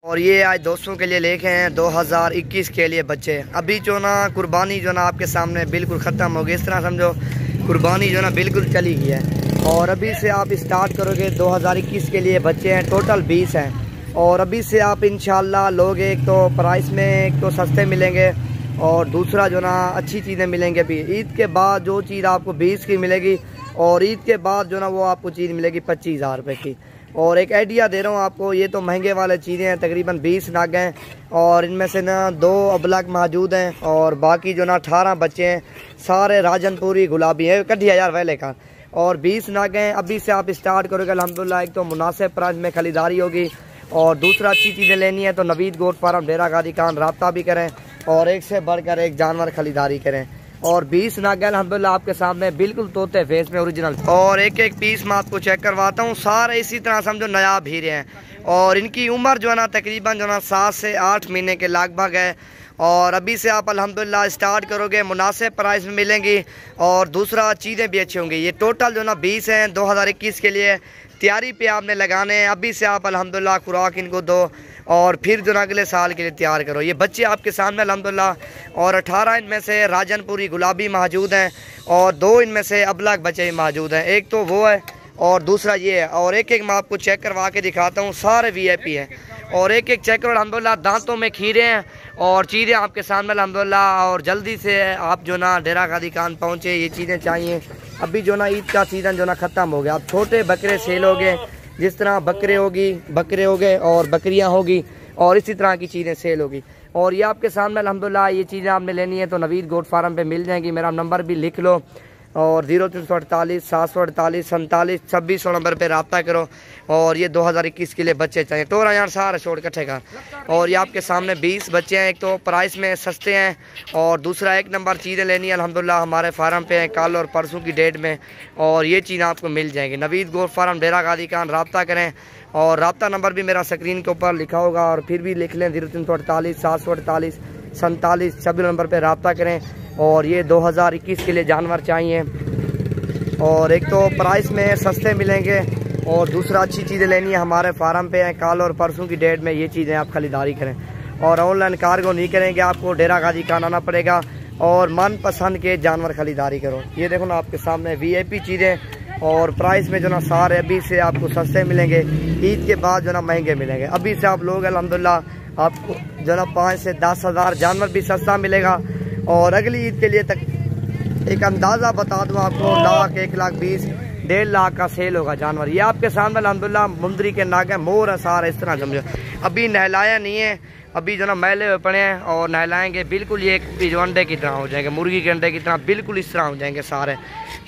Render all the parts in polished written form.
और ये आज दोस्तों के लिए लेके हैं 2021 के लिए बच्चे। अभी जो ना कुर्बानी जो ना आपके सामने बिल्कुल ख़त्म हो गई, इस तरह समझो कुर्बानी जो ना बिल्कुल चली गई है। और अभी से आप स्टार्ट करोगे 2021 के लिए बच्चे हैं, टोटल 20 हैं। और अभी से आप इंशाल्लाह लोग एक तो प्राइस में एक तो सस्ते मिलेंगे और दूसरा जो ना अच्छी चीज़ें मिलेंगी। अभी ईद के बाद जो चीज़ आपको 20 की मिलेगी और ईद के बाद जो ना वो आपको चीज़ मिलेगी 25,000 रुपये की। और एक आइडिया दे रहा हूँ आपको, ये तो महंगे वाले चीज़ें हैं, तकरीबन 20 नाग हैं और इनमें से ना 2 अबलग मौजूद हैं और बाकी जो ना 18 बच्चे हैं, सारे राजनपुरी गुलाबी है, 1000 वाले का और 20 नाग हैं। अभी से आप स्टार्ट करोगे अल्हम्दुलिल्लाह, एक तो मुनासिब प्राइस में खरीदारी होगी और दूसरा अच्छी चीज़ें लेनी है तो नवीद गोट फार्म डेरा गाजी खान रब्ता भी करें और एक से बढ़कर एक जानवर खरीदारी करें। और 20 नाग अल्हम्दुलिल्लाह आपके सामने बिल्कुल तोते फेस में ओरिजिनल। और एक एक पीस मैं आपको चेक करवाता हूँ, सारे इसी तरह समझो नायाब हीरे हैं और इनकी उम्र जो है ना तकरीबन जो ना 7 से 8 महीने के लगभग है। और अभी से आप अल्हम्दुलिल्लाह स्टार्ट करोगे, मुनासिब प्राइस में मिलेंगी और दूसरा चीज़ें भी अच्छी होंगी। ये टोटल जो ना 20 हैं 2021 के लिए तैयारी पे आपने लगाने हैं। अभी से आप अल्हम्दुलिल्लाह खुराक इनको दो और फिर जो ना अगले साल के लिए तैयार करो। ये बच्चे आपके सामने अल्हम्दुलिल्लाह और 18 इनमें से राजनपुरी गुलाबी मौजूद हैं और 2 इनमें से अबलग बच्चे भी मौजूद हैं, एक तो वो है और दूसरा ये है। और एक एक मैं आपको चेक करवा के दिखाता हूँ, सारे VIP हैं और एक एक चेक करो अल्हम्दुलिल्लाह। दांतों में खीरे हैं और चीज़ें आपके सामने अल्हम्दुलिल्लाह। और जल्दी से आप जो ना डेरा गाजी खान पहुँचे, ये चीज़ें चाहिए। अभी जो ना ईद का सीज़न जो ना ख़त्म हो गया, अब छोटे बकरे सेल हो गए, जिस तरह बकरे हो गए और बकरियां होगी और इसी तरह की चीज़ें सेल होगी। और ये आपके सामने अल्हम्दुलिल्लाह ये चीज़ें आपने लेनी है तो नवीद गोट फार्म पे मिल जाएंगी। मेरा नंबर भी लिख लो और 0348 748 47 2600 नंबर पे रब्ता करो। और ये 2021 के लिए बच्चे चाहिए, टोरा यार सारे छोड़ इकट्ठे का। और ये आपके सामने 20 बच्चे हैं, एक तो प्राइस में सस्ते हैं और दूसरा 1 नंबर चीज़ें लेनी है अल्हम्दुलिल्लाह हमारे फार्म पे हैं कल और परसों की डेट में। और ये चीज़ आपको मिल जाएगी। नवीद गोट फार्म डेरा गाजी खान रब्ता करें और रब्ता नंबर भी मेरा स्क्रीन के ऊपर लिखा होगा और फिर भी लिख लें 0348 748 47 26 नंबर पर रब्ता करें। और ये 2021 के लिए जानवर चाहिए और एक तो प्राइस में सस्ते मिलेंगे और दूसरा अच्छी चीज़ें लेनी है हमारे फार्म पे हैं कल और परसों की डेट में। ये चीज़ें आप खरीदारी करें और ऑनलाइन कार्गो नहीं करेंगे, आपको डेरा गाजी खान आना पड़ेगा और मनपसंद के जानवर खरीदारी करो। ये देखो ना आपके सामने VIP चीज़ें और प्राइस में जो ना सारे अभी से आपको सस्ते मिलेंगे, ईद के बाद जो ना महंगे मिलेंगे। अभी से आप लोग अल्हम्दुलिल्लाह आपको जो ना 5 से 10 हज़ार जानवर भी सस्ता मिलेगा। और अगली ईद के लिए तक एक अंदाज़ा बता दूँ आपको, 1 लाख 1 लाख 20 1.5 लाख का सेल होगा जानवर। ये आपके सामने अल्हम्दुलिल्लाह मुंदरी के नाग हैं, मोर है, सारा इस तरह समझो। अभी नहलाया नहीं है, अभी जो ना मैले हुए पड़े हैं और नहलाएंगे बिल्कुल ये एक अंडे की तरह हो जाएंगे, मुर्गी के अंडे की तरह बिल्कुल इस तरह हो जाएंगे सारे।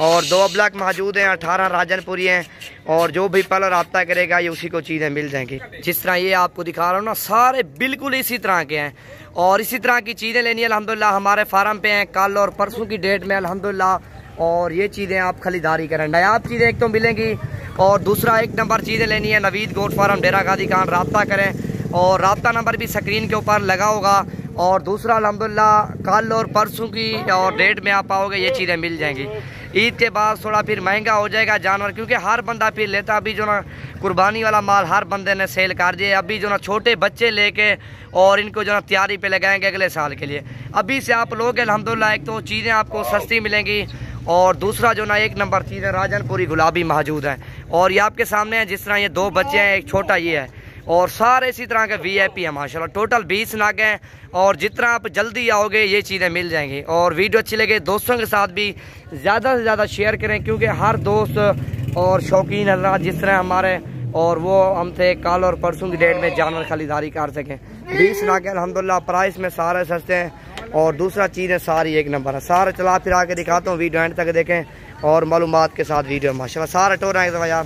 और 2 अबलग मौजूद हैं, 18 राजनपुरी हैं और जो भी पल रब्ता करेगा ये उसी को चीज़ें मिल जाएंगी। जिस तरह ये आपको दिखा रहा हूँ ना, सारे बिल्कुल इसी तरह के हैं और इसी तरह की चीज़ें लेनी है अल्हम्दुलिल्लाह हमारे फार्म पे हैं कल और परसों की डेट में अल्हम्दुलिल्लाह। और ये चीज़ें आप खरीदारी करें, नायाब चीज़ें एक तो मिलेंगी और दूसरा 1 नंबर चीज़ें लेनी है नवीद गोट फार्म डेरा गाजी खान रब्ता करें और रब्ता नंबर भी स्क्रीन के ऊपर लगा होगा। और दूसरा अल्हम्दुलिल्लाह कल और परसों की और डेट में आप आओगे ये चीज़ें मिल जाएंगी। ईद के बाद थोड़ा फिर महंगा हो जाएगा जानवर, क्योंकि हर बंदा फिर लेता। अभी जो ना कुर्बानी वाला माल हर बंदे ने सेल कर दिया। अभी जो ना छोटे बच्चे लेके और इनको जो ना तैयारी पे लगाएंगे अगले साल के लिए। अभी से आप लोग अल्हम्दुलिल्लाह एक तो चीज़ें आपको सस्ती मिलेंगी और दूसरा जो ना 1 नंबर चीज़ें राजनपुरी गुलाबी मौजूद हैं। और ये आपके सामने है, जिस तरह ये 2 बच्चे हैं, एक छोटा ये है और सारे इसी तरह के VIP हैं माशाल्लाह। टोटल 20 नाग हैं और जितना आप जल्दी आओगे ये चीज़ें मिल जाएंगी। और वीडियो अच्छी लगे दोस्तों के साथ भी ज़्यादा से ज़्यादा शेयर करें, क्योंकि हर दोस्त और शौकीन हज़रात जिस तरह हमारे और वो हम थे कल और परसों की डेट में जानवर खरीदारी कर सकें। 20 नाग अल्हम्दुलिल्लाह प्राइस में सारे सस्ते हैं और दूसरा चीज़ें सारी 1 नंबर है। सारे चला फिरा के दिखाता हूँ, वीडियो एंड तक देखें और मालूमात के साथ वीडियो माशाल्लाह सारे टोर हैं यार।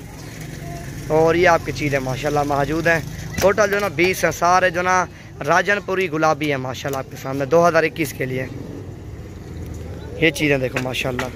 और ये आपकी चीज़ें माशाल्लाह मौजूद हैं, टोटल जो ना 20 है, सारे जो ना राजनपुरी गुलाबी है माशाल्लाह आपके सामने 2021 के लिए। ये चीज़ें देखो माशाल्लाह।